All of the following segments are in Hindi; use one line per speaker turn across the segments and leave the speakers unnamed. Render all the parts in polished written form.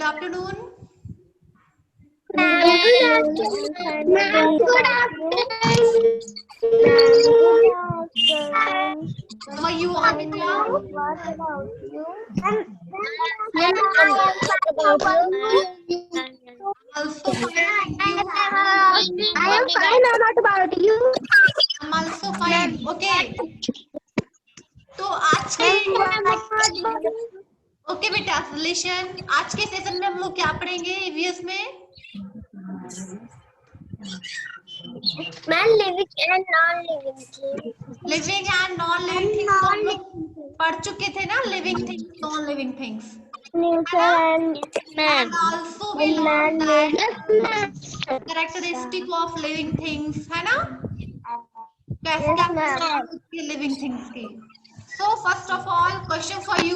afternoon.
Ma'am, good afternoon. Ma'am, good afternoon.
How are you, Ankita?
What about you? Ma'am, I am fine. How about you?
Also fine, thank you.
I am fine. What about you?
I'm also fine. Okay. तो आज के ओके बेटा लिसन, आज के सेशन में हम लोग क्या पढ़ेंगे ईवीएस में?
Ma'am living and non living things.
Living and non living things तो हम लोग पढ़ चुके थे ना, living things non living things,
nature and man
and also we
and
learned
man
that characteristic of living things, है ना? कैसे क्या क्या लिविंग थिंग्स की? So first of all, question for you: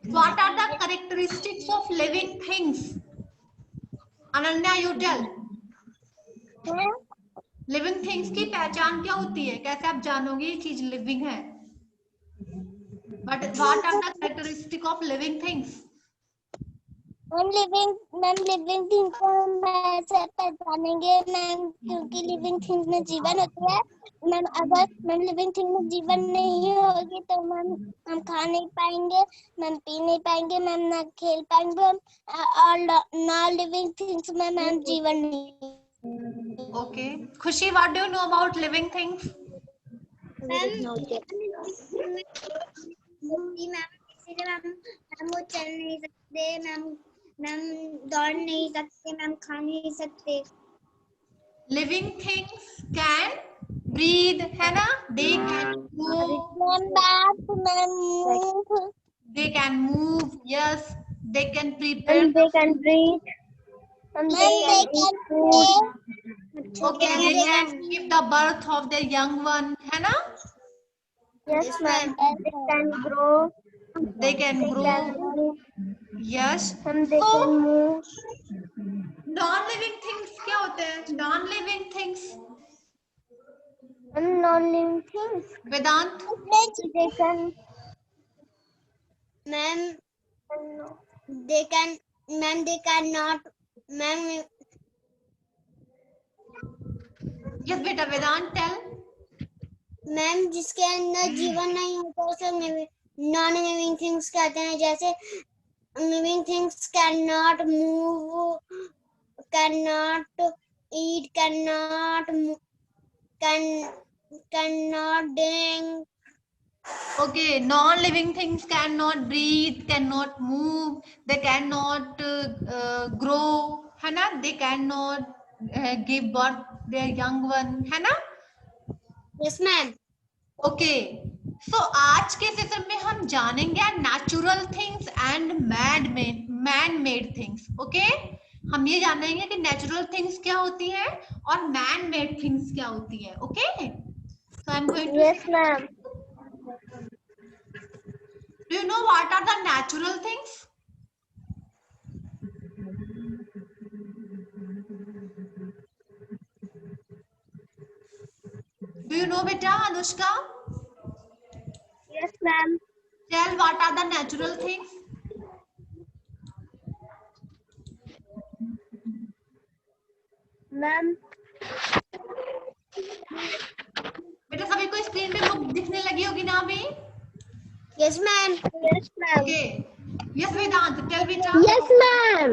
what are the characteristics of living things? Ananya, you tell. Living things की पहचान क्या होती है? कैसे आप जानोगे ये चीज लिविंग है? But what are the characteristics of living things?
Ma'am living thing को हम ऐसे पहचानेंगे मैम, क्योंकि लिविंग थिंग में जीवन होती है मैम। अगर मैम लिविंग थिंग में जीवन नहीं होगी तो मैम हम खा नहीं पाएंगे, मैम पी नहीं पाएंगे, मैम ना खेल पाएंगे हम, और नॉन लिविंग थिंग्स में मैम जीवन नहीं।
Okay. खुशी, what do you know about living things?
Ma'am वो चल नहीं सकते मैम दौड़ नहीं सकते मैम, खा नहीं सकते।
Living things can breathe, है ना? They can grow. They can move. Yes. They can prepare.
And they can breathe. And they can eat food.
Okay. They can give the birth of their young one, है ना?
Yes, ma'am. They can grow.
They can grow. Yes.
And they can move.
Non-living things क्या होते हैं? Non-living things.
And non-living things.
Vedanta.
They can. Ma'am. They can. Ma'am, they cannot. Ma'am.
Yes, बेटा वेदांत tell.
मैम जिसके अंदर जीवन नहीं होता उसे नॉन लिविंग थिंग्स कहते हैं। जैसे living things can not move, can not eat, can not drink.
Okay, non-living things cannot breathe, cannot move, they cannot grow, है ना? They cannot give birth their young one, है ना?
Yes ma'am.
Okay, so आज के सेशन में हम जानेंगे natural things and man made things. Okay, हम ये जानेंगे कि नेचुरल थिंग्स क्या होती हैं और मैन मेड थिंग्स क्या होती है। Okay, so I'm going to
yes ma'am.
Do you know what are the natural things? Do you know beta Anushka?
Yes ma'am.
Tell what are the natural things?
Ma'am
बेटा सभी को स्क्रीन पे बुक दिखने लगी होगी ना अभी?
Yes ma'am. Yes ma'am.
Okay, yes Vedant tell बेटा।
Yes ma'am.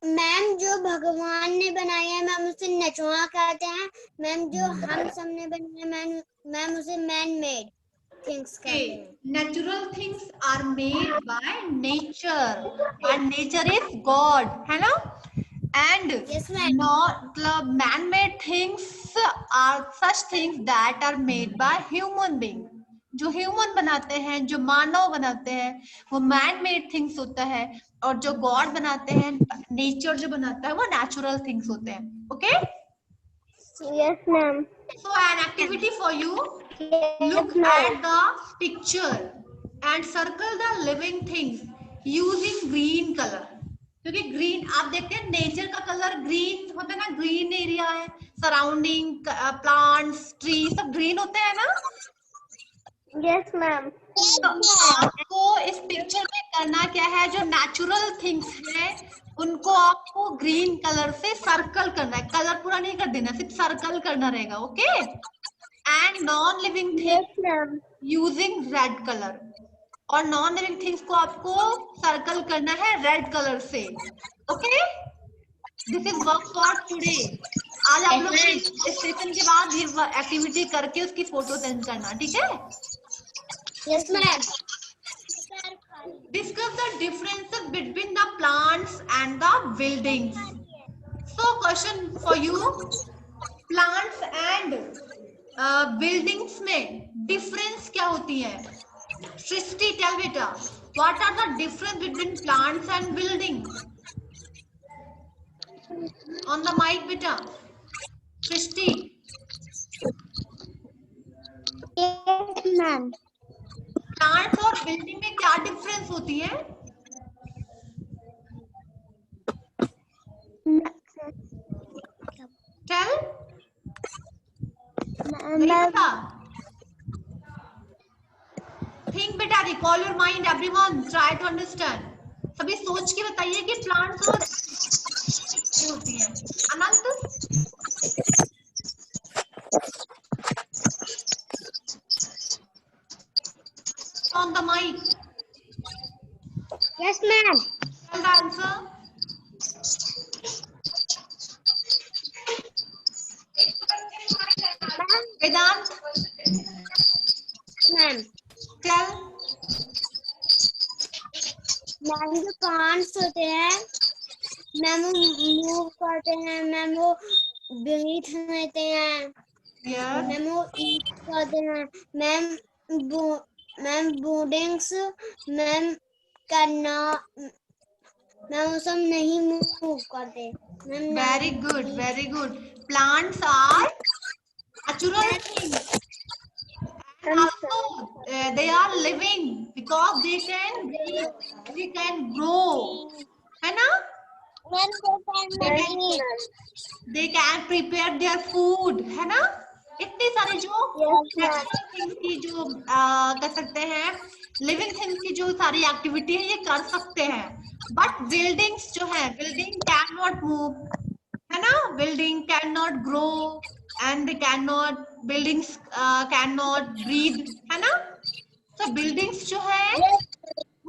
मैम जो भगवान ने बनाया है मैम उसे नेचुरल कहते हैं। मैम जो हम सब ने बनाया मैम उसे मैन मेड थिंग्स कहते हैं।
Natural things are made by nature and nature is God, है ना? And मतलब man-made things are such things that are made by human being. जो ह्यूमन बनाते हैं, जो मानव बनाते हैं, वो man-made things होता है, और जो गॉड बनाते हैं, नेचर जो बनाता है, वो नेचुरल थिंग्स होते हैं। Okay?
Yes, ma'am.
So an activity for you. Look at the picture and circle the living things using green color. क्योंकि ग्रीन आप देखते हैं नेचर का कलर ग्रीन होता है ना, ग्रीन एरिया है, सराउंडिंग प्लांट्स ट्री सब ग्रीन होते हैं ना।
Yes ma'am.
तो आपको इस पिक्चर पिक्चर में करना क्या है, जो नेचुरल थिंग्स है उनको आपको ग्रीन कलर से सर्कल करना है, कलर पूरा नहीं कर देना, सिर्फ सर्कल करना रहेगा, okay. And non living thing using red colour, और नॉन लिविंग थिंग्स को आपको सर्कल करना है रेड कलर से, okay. This is work for today. आज आप लोग स्टेशन के बाद ये एक्टिविटी करके उसकी फोटो सेंड करना, ठीक है।
Yes ma'am.
Discuss the differences between the plants and the buildings. So question for you, plants and buildings में difference क्या होती है? Srishti, tell beta, what are the difference between plants and buildings? On the mic beta, Srishti.
Yes ma'am.
Plants और बिल्डिंग में क्या डिफरेंस होती है? टेल बेटा, थिंक बेटा, recall your mind, everyone try to understand. सभी सोच के बताइए कि प्लांट्स और होती है। Anant, on the mic.
Yes ma'am.
Tell the answer. Vedant,
ma'am
tell.
Ma'am जो प्लांट्स होते हैं मैम वो मूव करते हैं, मैम वो ब्रीथ लेते हैं, मैम वो ईट करते हैं, मैम बोर्डिंग्स मैम करना, मैम वो सब नहीं मूव करते ma'am.
Very good, very good. Plants are natural things, and also they are living because they can breathe, they can grow, है ना? They can prepare their food, है ना? इतनी सारी जो natural things की जो कर सकते हैं, living things की जो सारी एक्टिविटी है ये कर सकते हैं, बट बिल्डिंग्स जो है, बिल्डिंग कैन नॉट मूव, है ना? Building can not grow and they cannot, buildings cannot breathe, है ना? तो buildings जो है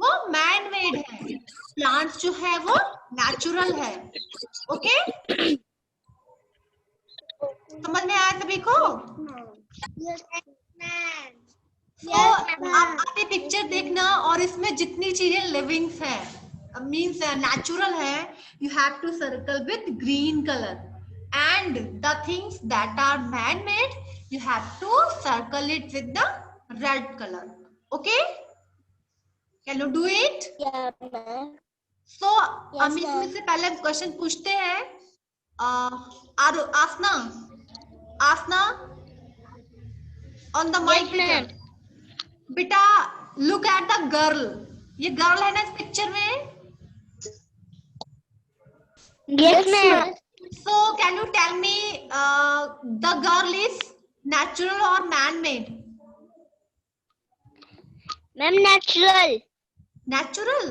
वो man made है, plants जो है वो natural है, ओके? समझ में आया सभी को? तो आप अपनी पिक्चर देखना और इसमें जितनी चीजें लिविंग्स है, मीन्स नेचुरल है, you have to circle with green color. And the things that are man-made, you have to circle it with the red color. Okay? Can you do it?
Yeah, ma'am.
So,
Yes,
हम इसमें से पहले क्वेश्चन पूछते हैं। आसना, आसना, on the mic,
yes,
बेटा, look at the girl. ये गर्ल है ना इस पिक्चर में?
Yes, ma'am.
So, can you tell me the girl is natural or man-made?
Ma'am, natural.
Natural.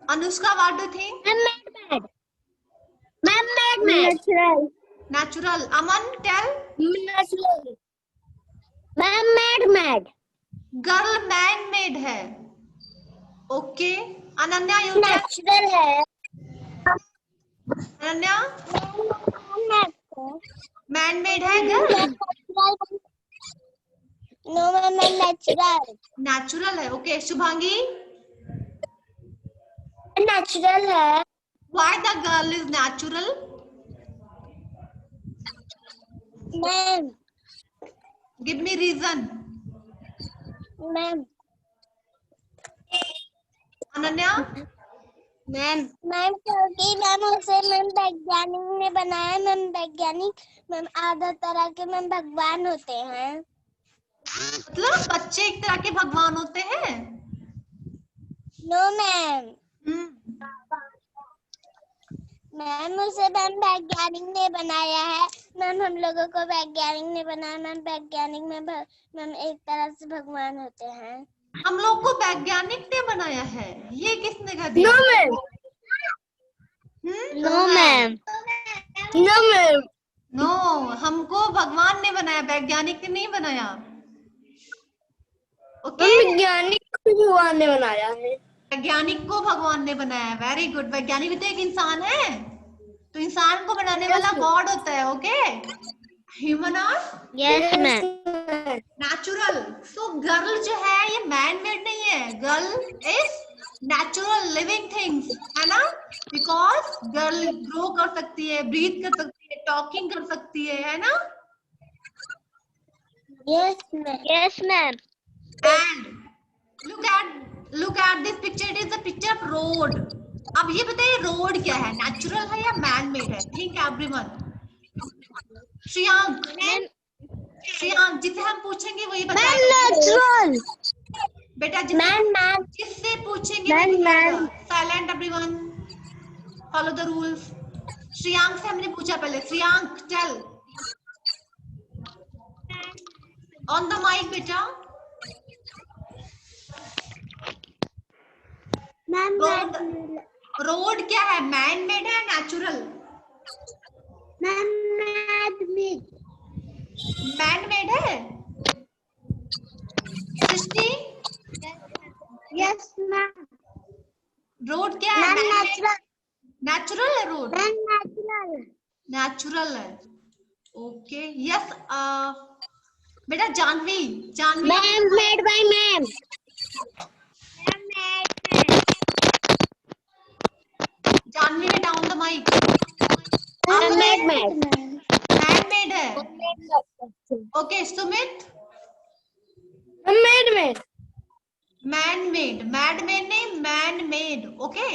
Anushka, what do you think?
Ma'am, mad. Ma'am, mad. Natural.
Natural. Aman, tell.
Natural. Ma'am, mad.
Girl man-made है. Okay. Ananya, you tell.
Natural है.
अनन्या, man-made है girl?
No, ma'am, natural.
Natural है, okay. शुभांगी,
natural है.
why the girl is natural?
Ma'am,
Give me reason.
ma'am,
Ananya,
ma'am क्योंकि मैम उसे मैम वैज्ञानिक ने बनाया, मैम वैज्ञानिक मैम आधा तरह के मैम भगवान होते हैं।
मतलब बच्चे एक तरह के भगवान होते हैं?
नो मैम, मैम उसे मैम वैज्ञानिक ने बनाया है, मैम हम लोगों को वैज्ञानिक ने बनाया, मैम वैज्ञानिक में मैम एक तरह से भगवान होते हैं।
हम लोग को वैज्ञानिक ने बनाया है, ये किसने कह दिया?
No ma'am, no ma'am, no ma'am,
no, हमको भगवान ने बनाया, वैज्ञानिक ने नहीं बनाया। ओके,
वैज्ञानिक को भगवान ने बनाया है।
वैज्ञानिक को भगवान ने बनाया। Very good. वैज्ञानिक भी तो एक इंसान है, तो इंसान को बनाने वाला गॉड होता है। ओके, ह्यूमन और
yes ma'am,
natural. So girl जो है ये मैन मेड नहीं है, girl is natural living things, है ना? बिकॉज गर्ल ग्रो कर सकती है, ब्रीथ कर सकती है, टॉकिंग कर सकती है ना?
Yes ma'am, yes ma'am.
And look at this picture. It is a picture of road. अब ये बताइए रोड क्या है, नेचुरल है या मैन मेड है? Think everyone. श्रेयांक, श्रेयांक जिसे हम पूछेंगे वही बताएगा।
नेचुरल
बेटा जिससे पूछेंगे
मैन,
वही बताएगा। Silent everyone, follow the rules. Shreyank से हमने पूछा पहले। Shreyank tell on the mic बेटा। रोड क्या है, मैन मेड है नेचुरल? मैन मेड है। सृष्टि,
यस मैम,
रोड क्या है? नेचुरल है रोड,
नेचुरल,
नेचुरल है। ओके, यस बेटा Janvi, Janvi
ma'am made by ma'am,
Janvi बेटा on the mic.
Ma'am
man made है। Okay Sumit,
made ma'am,
man made, mad made नहीं, man made. Okay,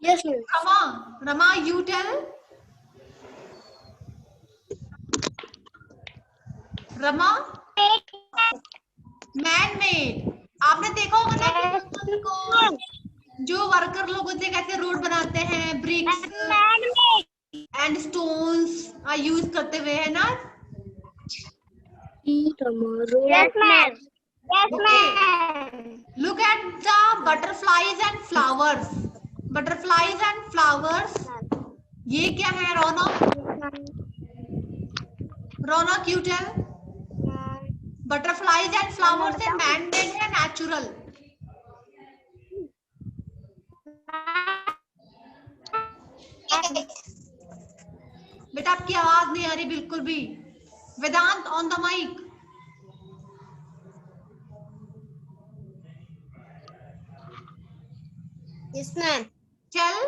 yes ma'am,
Rama, Rama you tell. Rama, man made. आपने देखा होगा ना कि को जो वर्कर लोग होते हैं कैसे रोड बनाते हैं, ब्रिक्स एंड स्टोन्स यूज करते हुए, है ना?
Yes ma'am, yes ma'am.
Look at the butterflies and flowers. Butterflies and flowers. ये क्या है Raunak? Raunak you tell. Butterflies and flowers है मैन मेड है नेचुरल? बेटा आपकी आवाज नहीं आ रही बिल्कुल भी। Vedant on the mic.
Yes ma'am,
tell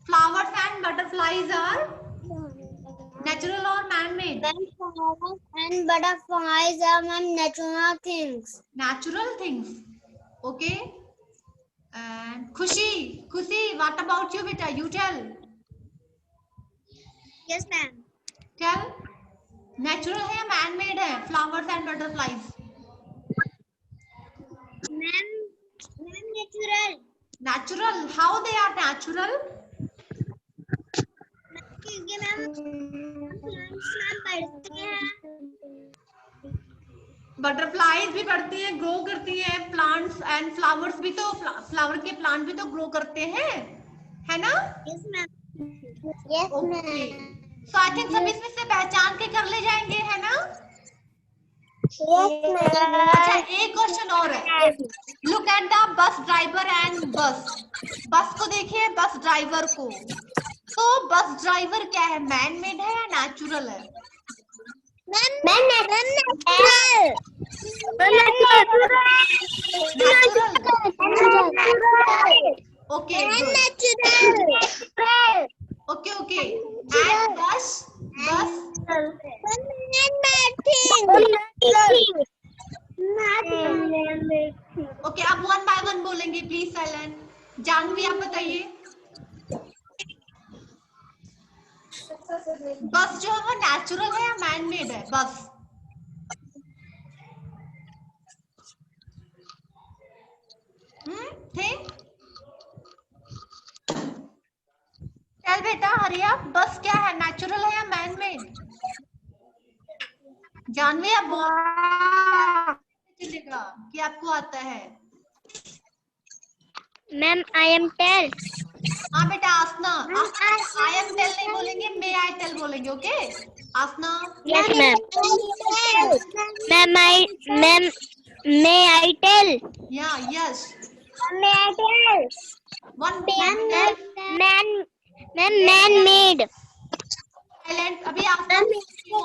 flowers and butterflies are natural or man made?
and butterflies are natural things.
Natural things. Okay. And Khushi, Khushi, what about you beta? You tell.
Yes ma'am.
Tell. Natural है या man made है flowers and butterflies?
Ma'am, natural.
Natural. How they are natural?
क्योंकि मैम प्लांट्स बढ़ते हैं,
बटरफ्लाइज भी बढ़ती हैं, ग्रो करती हैं, प्लांट्स एंड फ्लावर्स भी तो, फ्लावर के प्लांट भी तो ग्रो करते हैं, है ना?
Yes ma'am, yes ma'am.
So I think सब इसमें से पहचान के कर ले जाएंगे, है ना?
Yes ma'am.
अच्छा एक क्वेश्चन और है। Look at the bus driver and बस। बस को देखिए, बस ड्राइवर को। तो बस ड्राइवर क्या है, मैन मेड है या नेचुरल है? Okay okay okay. एंड बस, बस ओके। अब वन बाय वन बोलेंगे, प्लीज साइलेंट। जानवी आप बताइए, बस जो है वो नेचुरल है या मैन मेड है? बस थिंक, चल बेटा हरी आप, बस क्या है, नेचुरल है या मैन मेड? जानवी आप बोल बेटा कि आपको आता है?
Ma'am I am tell.
हाँ बेटा आसना, आई एम टेल नहीं बोलेंगे, मे आई टेल बोलेंगे। Okay Aasna?
Yes ma'am. Ma'am may I tell.
या yes
may I tell.
One
man man made.
Silent. अभी Aasna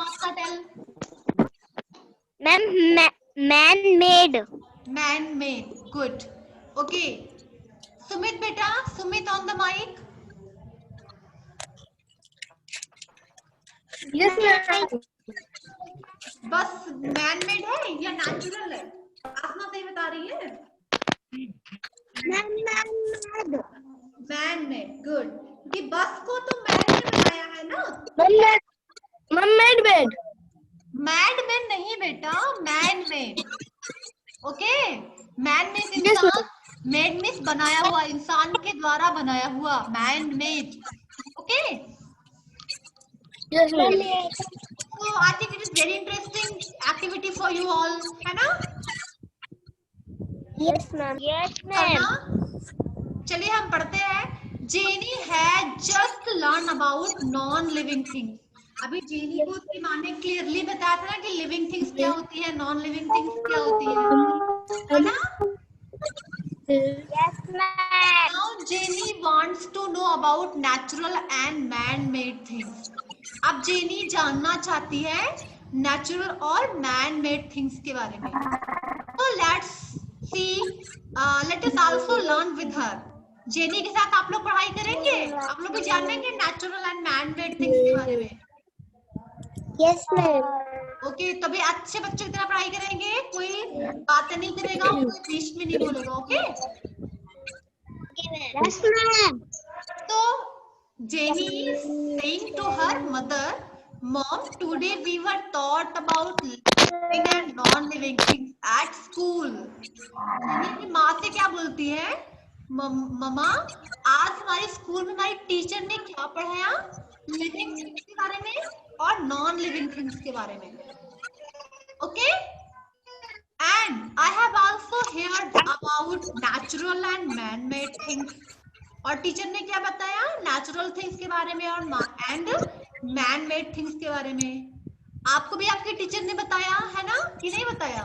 Aasna tell.
Ma'am man made.
Man made. Good. Okay Sumit बेटा, Sumit on the mic.
Yes ma'am.
बस मैन मेड है या नेचुरल है? आसना सही बता रही है। Man made. गुड। कि बस को तो मैन ने बनाया है ना?
Man made.
मैड मैन नहीं बेटा, man made. Okay man means इंसान, मेड मीन्स बनाया हुआ, इंसान के द्वारा बनाया हुआ, man made. Okay
yes ma'am.
so I think it is very interesting activity for you all, है ना?
Yes ma'am. यस
करना।
मैम।
चलिए हम पढ़ते हैं। Jenny had just learn about non living things. अभी जेनी को उसकी माँ ने क्लियरली बताया था ना कि लिविंग थिंग्स क्या होती है, नॉन लिविंग थिंग्स क्या होती है ना?
Yes ma'am.
Now Jenny wants to know about natural and man-made things. अब जेनी जानना चाहती है नेचुरल और मैन मेड थिंग्स के बारे में। तो let's see, let us also learn with her. Jenny के साथ आप लोग पढ़ाई करेंगे, आप लोग भी जानेंगे natural and man made things के बारे में।
Yes ma'am.
ओके तभी अच्छे बच्चों की तरह पढ़ाई करेंगे, कोई बातें नहीं करेगा, कोई बीच में नहीं बोलेगा। Okay
yes ma'am.
So Jenny is saying to her mother, Mom, today we were taught about living and non-living things at school. Jenny अपनी माँ से क्या बोलती है? मम्मा आज हमारे स्कूल में हमारी टीचर ने क्या पढ़ाया? लिविंग थिंग्स के बारे में और नॉन लिविंग थिंग्स के बारे में। Okay and I have also heard about natural and man-made things. और टीचर ने क्या बताया? नेचुरल थिंग्स के बारे में और एंड मैन मेड थिंग्स के बारे में। आपको भी आपके टीचर ने बताया है ना कि नहीं बताया?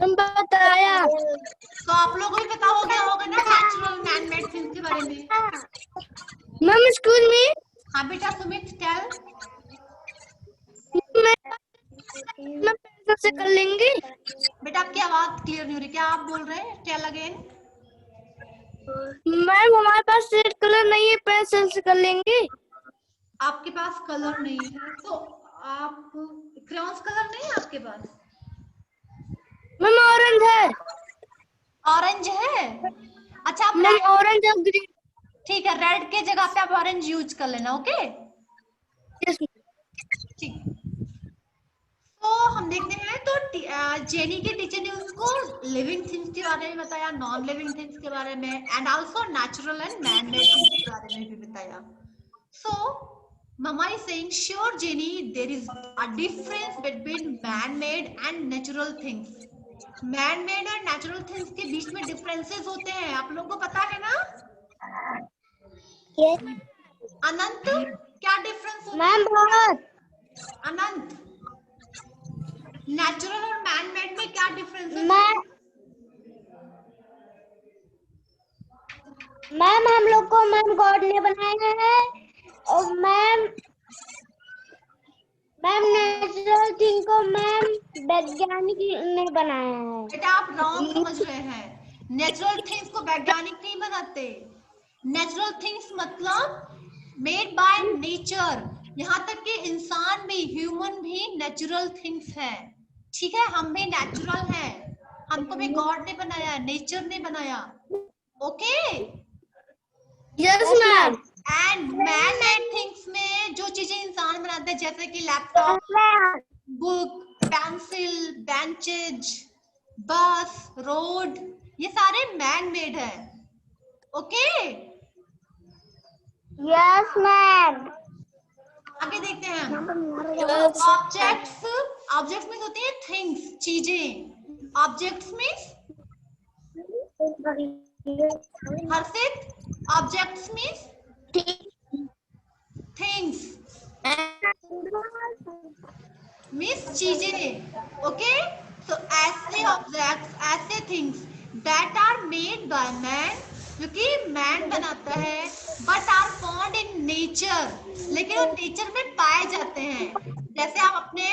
हम बताया।
तो आप लोगों को भी पता हो गया होगा ना नेचुरल मैन मेड थिंग्स के बारे में।
मैम स्कूल में।
हाँ बेटा सुमित टेल।
मैम पेंसिल से कर लेंगे।
बेटा आपकी आवाज क्लियर नहीं हो रही, क्या आप बोल रहे हैं? Tell again.
मैम हमारे पास रेड कलर नहीं है, पेंसिल से कर लेंगे।
आपके पास कलर नहीं है तो आप क्रेयॉन्स कलर नहीं है आपके पास?
मैम ऑरेंज है।
ऑरेंज है? अच्छा आप
मैम ऑरेंज और ग्रीन।
ठीक है, रेड के जगह पे आप ऑरेंज यूज कर लेना। ओके
यस
ठीक। तो हम देखते हैं तो जेनी के टीचर ने उसको लिविंग थिंग्स के बारे में बताया, नॉन लिविंग थिंग्स के बारे में and also natural and man made things के बारे में भी बताया। So mama is saying sure Jenny there is a difference between man made and natural things. Man made और नेचुरल थिंग्स के बीच में डिफरेंसेस होते हैं, आप लोगों को पता है ना? अनंत क्या डिफरेंस होता है?
मैम बहुत।
अनंत नेचुरल और मैन मेड में क्या डिफरेंस है?
मैम हम लोग को मैम गॉड ने बनाया है और मैम नेचुरल थिंग को मैम वैज्ञानिक ने बनाया है।
बेटा आप रॉन्ग समझ रहे हैं, नेचुरल थिंग्स को वैज्ञानिक नहीं बनाते। नेचुरल थिंग्स मतलब मेड बाय नेचर, यहाँ तक कि इंसान भी, ह्यूमन भी नेचुरल थिंग्स है। ठीक है, हम भी नेचुरल हैं, हमको भी गॉड ने बनाया, नेचर ने बनाया। Okay
yes ma'am.
And man made things में जो चीजें इंसान बनाते हैं जैसे कि लैपटॉप, बुक, पेंसिल, बेंचेज, बस, रोड, ये सारे मैन मेड है। Okay
yes ma'am.
आगे देखते हैं।
Yes.
ऑब्जेक्ट्स, ऑब्जेक्ट्स मीन्स होती है थिंग्स, चीजें। Objects means Harshit, objects means things, means चीजें। ओके, तो ऐसे ऑब्जेक्ट्स, ऐसे things that are made by man, जो कि मैन बनाता है, but are found in nature, लेकिन वो नेचर में पाए जाते हैं। जैसे आप अपने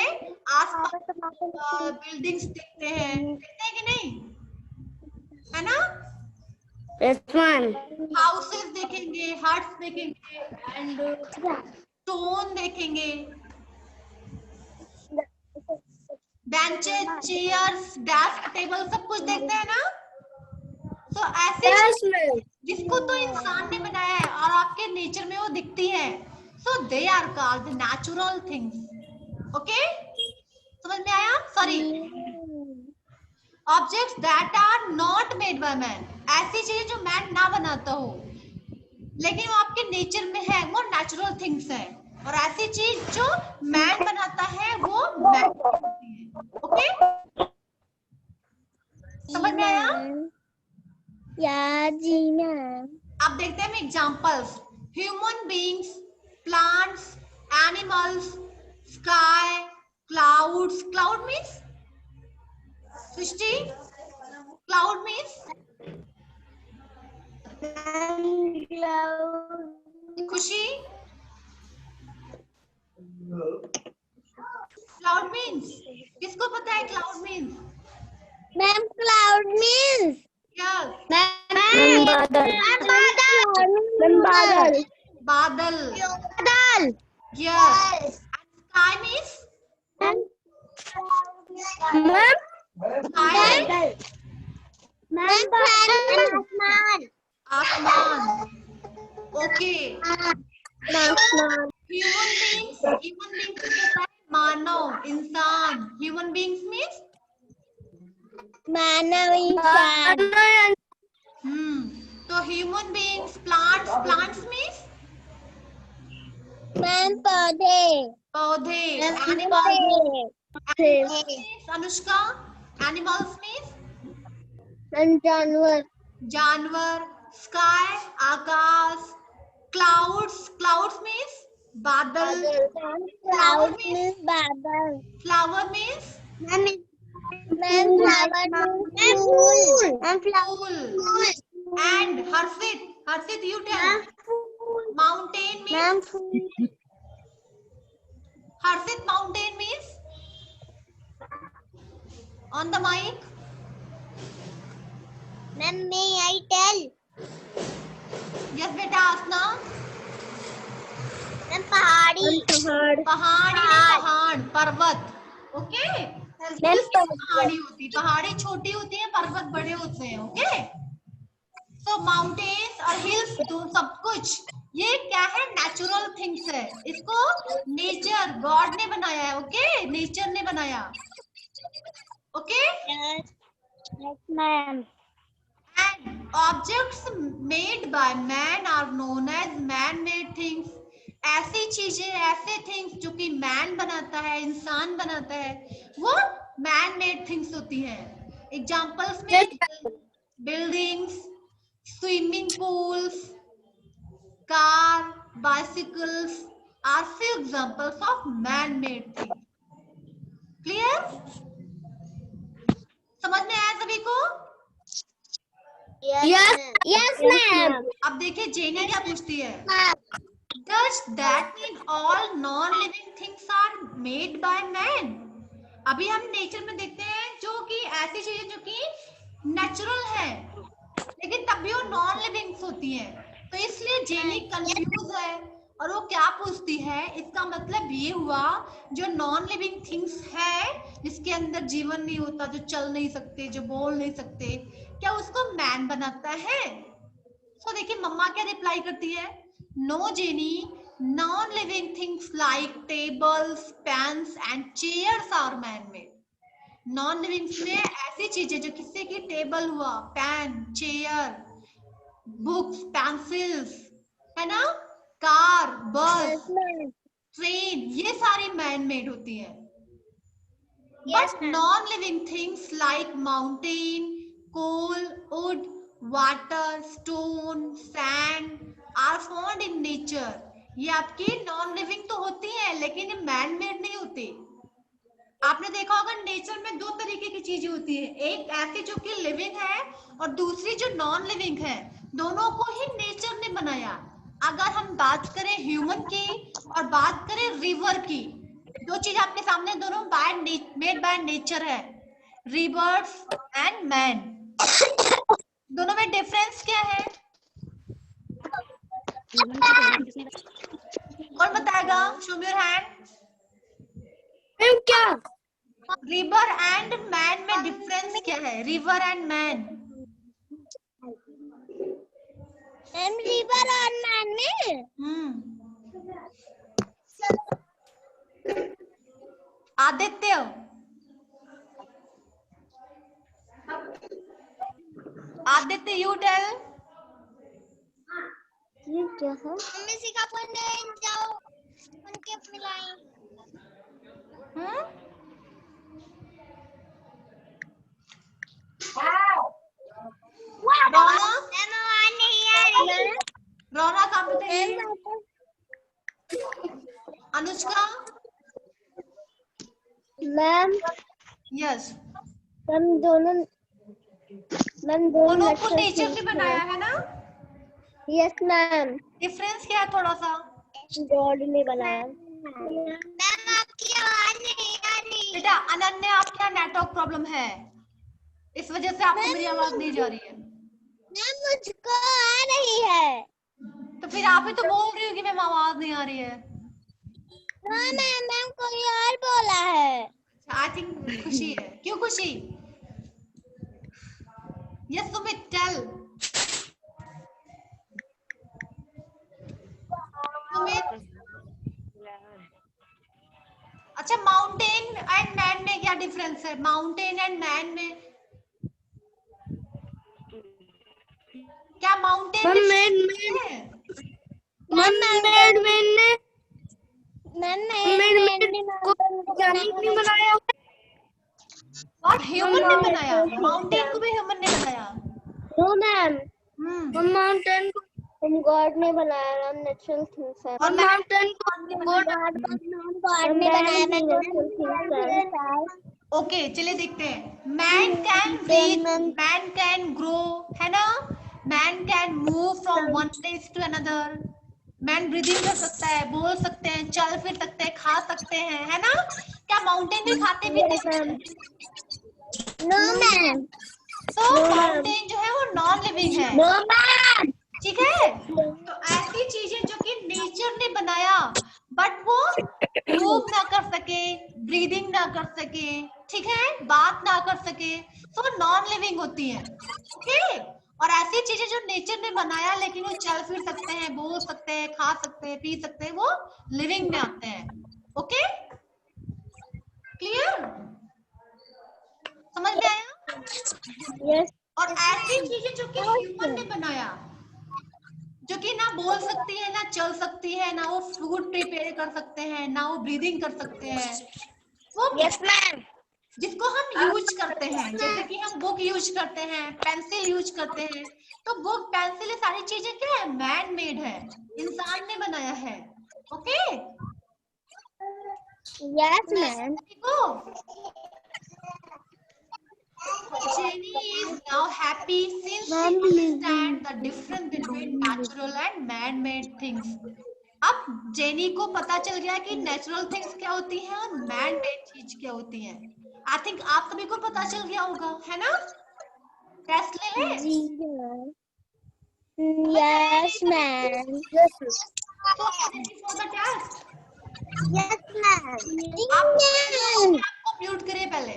आसपास बिल्डिंग्स देखते हैं कि नहीं, है ना?
Yes, ma'am.
हाउसेस देखेंगे, हट्स देखेंगे एंड स्टोन देखेंगे, बेंचेस, चेयर्स, डेस्क, टेबल, सब कुछ देखते हैं ना। तो ऐसे
Yes, ma'am.
जिसको तो इंसान ने बनाया है और आपके नेचर में वो दिखती है, so they are called natural things. Okay, समझ में आया? Sorry, objects that are not made by man, ऐसी चीजें जो मैन ना बनाता हो लेकिन वो आपके नेचर में है, वो नेचुरल थिंग्स है। और ऐसी चीज जो मैन बनाता है वो मैन होती है। ओके, समझ में आया?
या जी मैम।
अब देखते हैं examples. Human beings, plants, animals, sky, clouds. Cloud means Srishti, cloud means Khushi, cloud means, किसको पता है cloud means?
Ma'am cloud means
yes,
बादल। बादल।
बादल,
बादल।
Yes. Sky means
ma'am
sky,
आसमान।
आसमान। ओके,
आसमान।
ह्यूमन बीइंग्स मानव, इंसान। ह्यूमन बीइंग्स मीन्स
मानव इंसान।
तो human beings, plants, plants means
ma'am पौधे।
पौधे।
पौधे।
अनुष्का, एनिमल्स मीन्स
जानवर।
जानवर। स्काई, आकाश। क्लाउड्स, क्लाउड्स मीन्स बादल।
क्लाउड मीन्स बादल।
Flower means
ma'am flower means फूल।
फूल। And Harshit, Harshit you tell mountain means,
ma'am फूल।
Harshit mountain means on the mic.
Ma'am may I tell.
Yes बेटा आसना।
मैम पहाड़ी।
पहाड़, पर्वत। ओके, पहाड़ी होती, पहाड़ी छोटी होती है, पर्वत बड़े होते हैं। ओके, तो माउंटेन्स और हिल्स, तो सब कुछ ये क्या है? नेचुरल थिंग्स है। इसको नेचर, गॉड ने बनाया है। ओके, नेचर ने बनाया। Okay,
Yes, ma'am.
and objects made by man are known as man-made things. ऐसी चीजें, ऐसे थिंग्स जो कि मैन बनाता है, इंसान बनाता है, वो मैन मेड थिंग्स होती हैं। एग्जाम्पल्स में buildings, swimming pools, car, bicycles are few examples of man-made things. Clear? समझ में आया सभी को?
Yes, ma'am.
अब देखिए जेनी क्या पूछती है। Does that mean all non-living things are made by man? अभी हम नेचर में देखते हैं जो कि ऐसी चीजें जो कि नेचुरल है, लेकिन तब भी वो नॉन लिविंग्स होती हैं। तो इसलिए जेनी कंफ्यूज है और वो क्या पूछती है, इसका मतलब ये हुआ जो नॉन लिविंग थिंग्स है, जिसके अंदर जीवन नहीं होता, जो चल नहीं सकते, जो बोल नहीं सकते, क्या उसको मैन बनाता है? तो देखिए मम्मा क्या रिप्लाई करती है। No Jenny, non living things like tables, pens and chairs are man made. Non livings में ऐसी चीजें जो किसी की टेबल हुआ, पेन, चेयर, बुक्स, पेंसिल्स, है ना, कार, बस, ट्रेन, ये सारी मैन मेड होती है।
Yes,
but
ma'am.
Non living things like mountain, coal, wood, water, stone, sand are found in nature. ये आपकी नॉन लिविंग तो होती है लेकिन ये मैन मेड नहीं होती। आपने देखा होगा नेचर में दो तरीके की चीजें होती है, एक ऐसी जो कि लिविंग है और दूसरी जो नॉन लिविंग है। दोनों को ही नेचर ने बनाया। अगर हम बात करें ह्यूमन की और बात करें रिवर की, दो चीज आपके सामने दोनों मेड बाय नेचर है, रिवर्स एंड मैन। दोनों में डिफरेंस क्या है? कौन बताएगा? Show your hand.
क्या?
रिवर एंड मैन में डिफरेंस क्या है? River and man.
Ma'am river और मैन में
आदित्य, आदित्य यू टेल।
ये क्या है? मम्मी सिखा पढ़ने जाओ उनके मिलाई।
रौनक आप बताइए। अनुष्का।
मैम
यस,
मैम दोनों
दोनों को नेचर ने बनाया है ना।
Yes ma'am.
डिफरेंस क्या है थोड़ा सा?
गॉड ने बनाया। मैम आपकी आवाज नहीं आ रही।
बेटा अनन्या, आपके यहाँ नेटवर्क प्रॉब्लम है, इस वजह से आपको मेरी आवाज नहीं जा रही है।
मैम मुझको आ रही है।
तो फिर आप ही तो बोल रही हो कि मैम आवाज नहीं आ रही है।
हाँ मैम, मैम कोई और बोला है।
आई थिंक खुशी है। क्यों खुशी? Yes Sumit tell. सुमित, अच्छा माउंटेन एंड मैन में क्या डिफरेंस है? माउंटेन एंड मैन में क्या माउंटेन
मैम ने बनाया
और ह्यूमन ने बनाया? माउंटेन को भी ह्यूमन ने बनाया?
नो मैम, माउंटेन को गॉड ने बनाया। मैम नेचुरल थिंग्स है।
और
माउंटेन को गॉड ने बनाया। नेचुरल थिंग्स है।
ओके चलिए देखते हैं। Man can breathe, man can grow, है ना। Man can move from one place to another. Man breathing कर सकता है, बोल सकते हैं, चल फिर सकते हैं, खा सकते हैं, है ना। क्या माउंटेन भी खाते पीते हैं?
No ma'am.
तो माउंटेन जो है वो नॉन लिविंग है।
No ma'am.
ठीक है, तो ऐसी चीजें जो कि नेचर ने बनाया बट वो मूव ना कर सके, ब्रीदिंग ना कर सके, ठीक है, बात ना कर सके, तो वो नॉन लिविंग होती है। ओके, और ऐसी चीजें जो नेचर ने बनाया लेकिन वो चल फिर सकते हैं, बोल सकते हैं, खा सकते हैं, पी सकते हैं, वो लिविंग में आते हैं। Okay, clear? समझ में आया?
यस।
और ऐसी चीजें जो कि ह्यूमन ने बनाया, जो कि ना बोल सकती है, ना चल सकती है, ना वो फूड प्रिपेयर कर सकते हैं, ना वो ब्रीदिंग कर सकते हैं, वो
यस मैम।
जिसको हम यूज करते हैं, जैसे कि हम बुक यूज करते हैं, पेंसिल यूज करते हैं, तो बुक, पेंसिल, ये सारी चीजें क्या है? मैन मेड है, इंसान ने बनाया है। Okay,
yes ma'am.
Jenny is now happy since she understands the difference between natural and man-made things. अब जेनी को पता चल गया कि नेचुरल थिंग्स क्या होती हैं और मैन मेड चीज क्या होती हैं। आई थिंक आप सभी को पता चल गया होगा, है ना। टेस्ट ले ले।
जी मैम। Yes ma'am.
तो ready for the test?
Yes ma'am.
आप अपने आप को म्यूट करिए, पहले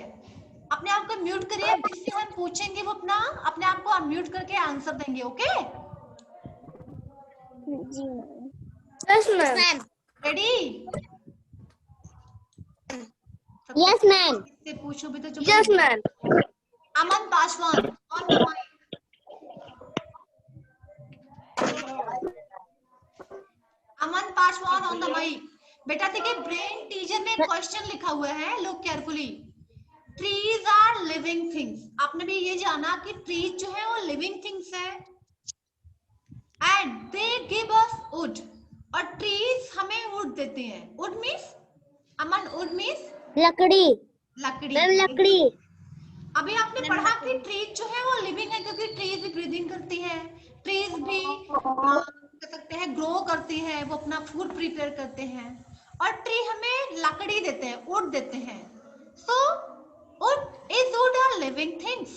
अपने आप को म्यूट करिए, जिससे हम पूछेंगे वो अपना अपने आप को अनम्यूट करके आंसर देंगे। ओके
जी ma'am. Yes ma'am.
Ready?
Yes ma'am.
से पूछो भी तो चुप।
Yes ma'am.
Aman Paswan on the mic. Aman Paswan on the mic. बेटा देखिए ब्रेन टीचर में क्वेश्चन लिखा हुआ है, look carefully. Trees are living things. आपने भी ये जाना कि ट्रीज जो है वो लिविंग थिंग्स है and they give us wood. और ट्रीज हमें वुड देते हैं। Wood means Aman, wood means
लकड़ी।
लकड़ी।
मैम लकड़ी।
अभी आपने पढ़ा कि ट्रीज जो है वो लिविंग है क्योंकि ट्रीज भी ब्रीदिंग करती है, ट्रीज भी कह सकते हैं ग्रो करती है, वो अपना फूड प्रिपेयर करते हैं और ट्री हमें लकड़ी देते हैं, वुड देते हैं। So wood is wood are living things.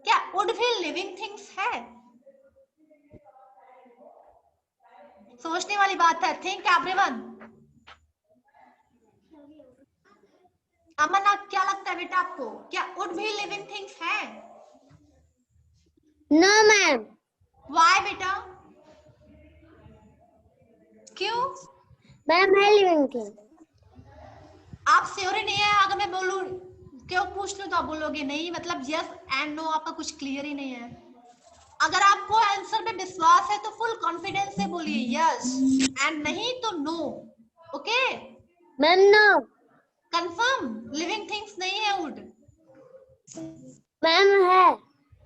क्या वुड भी लिविंग थिंग्स है? सोचने वाली बात है। Think everyone. अमन आप क्या लगता है बेटा आपको, क्या वुड भी लिविंग थिंग्स है?
No ma'am.
वाई बेटा, क्यों?
मैम है लिविंग थिंग।
आप श्योर ही नहीं है? अगर मैं बोलूं क्यों पूछ लूं तो आप बोलोगे नहीं, मतलब यस एंड नो आपका कुछ क्लियर ही नहीं है। अगर आपको आंसर में विश्वास है तो फुल कॉन्फिडेंस से बोलिए यस एंड नहीं तो no. Okay
ma'am no.
Confirm living things नहीं है वुड?
मैम है।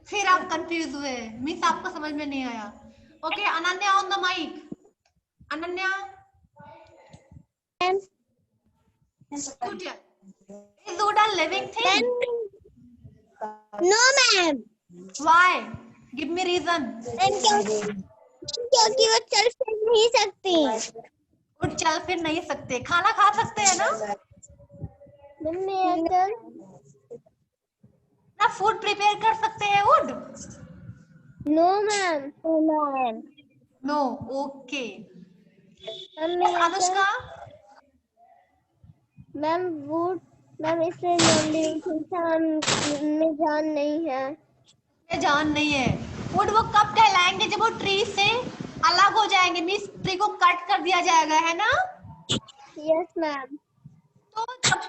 फिर आप कंफ्यूज हुए, मीन्स आपको समझ में नहीं आया। Okay Ananya on the mic. Ananya is wood a living thing?
No ma'am.
Why? Give me reason.
क्योंकि वो चल फिर नहीं सकती।
वुड चल फिर नहीं सकते, खाना खा सकते हैं ना? ना फूड प्रिपेयर कर सकते हैं wood?
No ma'am. Ma'am
no. Okay Anushka.
Ma'am wood ma'am इसलिए नॉन लिविंग थिंग्स में जान नहीं है।
ये जान नहीं है। वुड वो कब कहलाएंगे? जब वो ट्री से अलग हो जाएंगे, मीन्स ट्री को कट कर दिया जाएगा, है ना?
Yes ma'am.
तो जब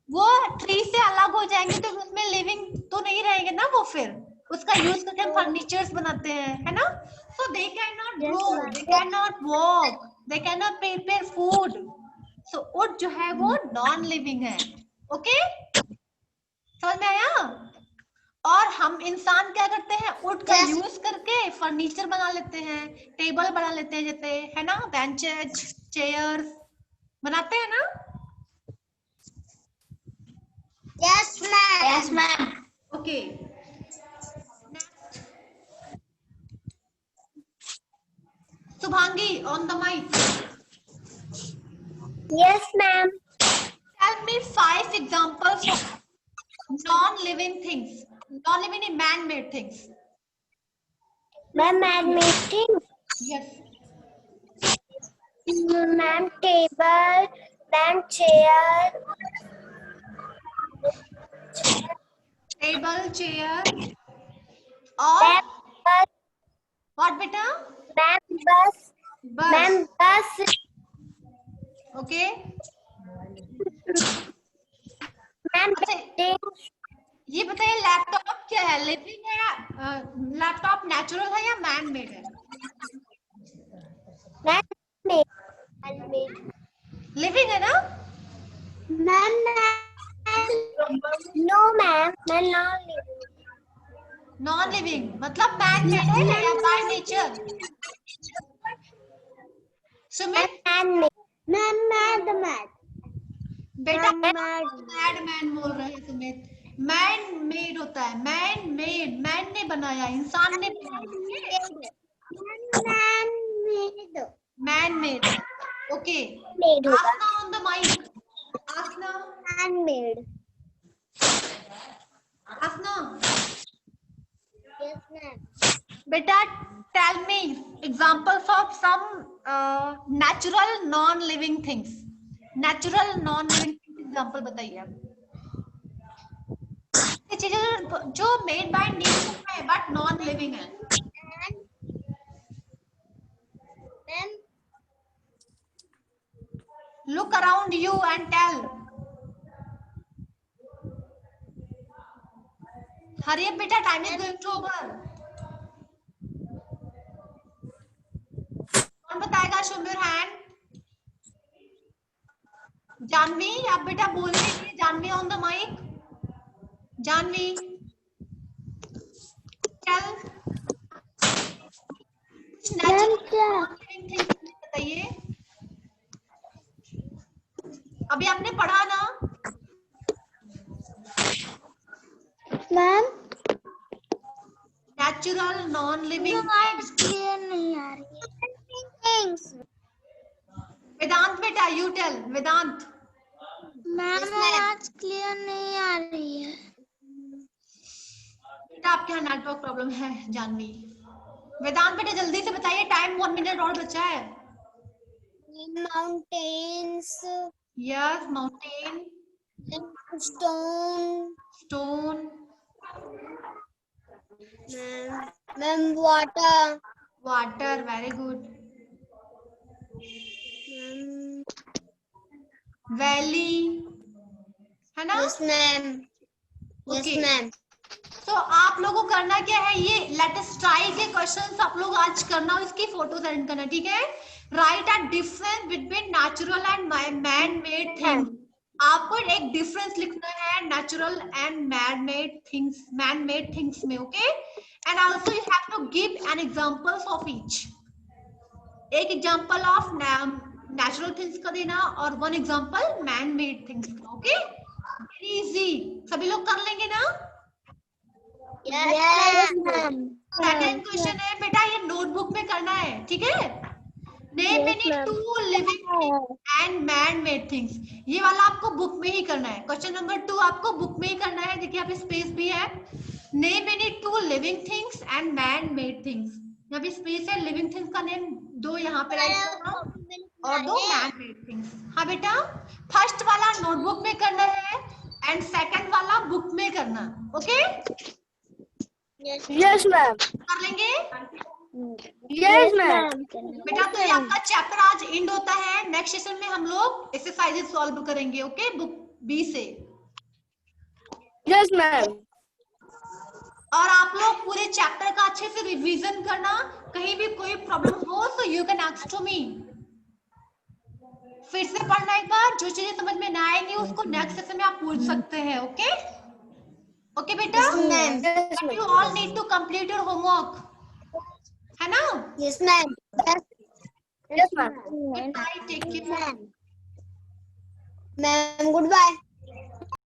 वो ट्री से अलग हो जाएंगे तो उसमें लिविंग तो नहीं रहेंगे ना वो, फिर उसका यूज करके हम फर्नीचर्स बनाते हैं, है ना? So they can not grow, they can not walk, they can not prepare food. So wood जो है वो नॉन लिविंग है। ओके समझ में आया? और हम इंसान क्या करते हैं, वुड का यूज करके फर्नीचर बना लेते हैं, टेबल बना लेते हैं, जैसे है ना बेंचेज चेयर्स बनाते हैं ना?
Yes ma'am. Yes ma'am.
Okay Subhangi on the mic.
Yes ma'am.
Tell me 5 examples of non-living things, non-living and man-made things.
Ma'am, man-made things.
Yes.
Ma'am, table, ma'am, chair.
Table, chair. और what बेटा?
Ma'am, bus.
Bus.
Ma'am, bus.
Okay.
Ma'am,
अच्छा ये बताइए लैपटॉप क्या है, लिविंग है? लैपटॉप नेचुरल है या मैन मेड है?
man-made.
लिविंग है ना?
Ma'am, no ma'am, मैं non-living.
नॉन लिविंग मतलब मैन मेड है या by nature? Sumit
ma'am mad
बेटा मैड मैन बोल रहे हैं सुमित। मैन मेड होता है, मैन मेड, मैन ने बनाया, इंसान ने बनाया। Man made okay. Aasna on the mic. Aasna
man made.
Aasna
yes ma'am.
बेटा tell me examples of some natural non living things. Natural non living things example बताइए आप। ये चीजें जो मेड बाय नेचर है बट नॉन लिविंग है।
Ma'am
Look around you and tell. Hurry up बेटा, time is going to over. कौन बताएगा? Show your hand. जानवी, आप बेटा बोलने के लिए, Janvi on the mic, Janvi चल कुछ
मैम
नेचुरल
क्या
बताइए। अभी आपने पढ़ा ना
मैम?
नेचुरल नॉन लिविंग
आवाज क्लियर नहीं आ रही।
वेदांत बेटा, यू टेल वेदांत।
मैम आवाज क्लियर नहीं आ रही है।
बेटा आपके यहाँ नेटवर्क प्रॉब्लम है जानवी। वेदांत बेटा जल्दी से बताइए, टाइम 1 मिनट और बचा है।
Mountains,
yes mountain,
stone,
stone,
ma'am water,
water, very good, valley, है ना?
Yes ma'am, yes ma'am.
तो आप लोगों को करना क्या है, ये लेट अस ट्राई के क्वेश्चंस आप लोग आज करना और इसकी फोटो सेंड करना, ठीक है? Write a difference between natural and man made things. आपको एक डिफरेंस लिखना है natural and man made things में, okay? And also you have to give an examples of each. एक एग्जांपल ऑफ नेचुरल थिंग्स का देना और one example man made things का, ओके? वेरी इजी, सभी लोग कर लेंगे ना?
Yes ma'am.
सेकंड क्वेश्चन है बेटा, ये नोटबुक में करना है, ठीक है? Name any two living things and man made things. ये वाला आपको बुक में ही करना है। क्वेश्चन नंबर 2 आपको बुक में ही करना है। देखिए यहाँ पे स्पेस भी है। Name any two living things and man made things. यहाँ पे स्पेस है, लिविंग थिंग्स का नेम 2 यहाँ पे राइट करना और 2 मैन मेड थिंग्स। हाँ बेटा, फर्स्ट वाला नोटबुक में करना है एंड सेकंड वाला बुक में करना, ओके?
Yes ma'am.
कर लेंगे?
Yes ma'am.
बेटा तो ये आपका चैप्टर आज एंड होता है। नेक्स्ट सेशन में हम लोग एक्सरसाइजेस सॉल्व करेंगे, ओके? बुक बी से।
Yes ma'am.
और आप लोग पूरे चैप्टर का अच्छे से रिवीजन करना। कहीं भी कोई प्रॉब्लम हो तो you can ask to me. फिर से पढ़ना एक बार, जो चीजें समझ में ना आएंगी उसको नेक्स्ट सेशन में आप पूछ सकते हैं, ओके? ओके बेटा, you all need to complete your homework, है ना?
Yes ma'am. Yes ma'am.
Good bye, take care
ma'am good bye.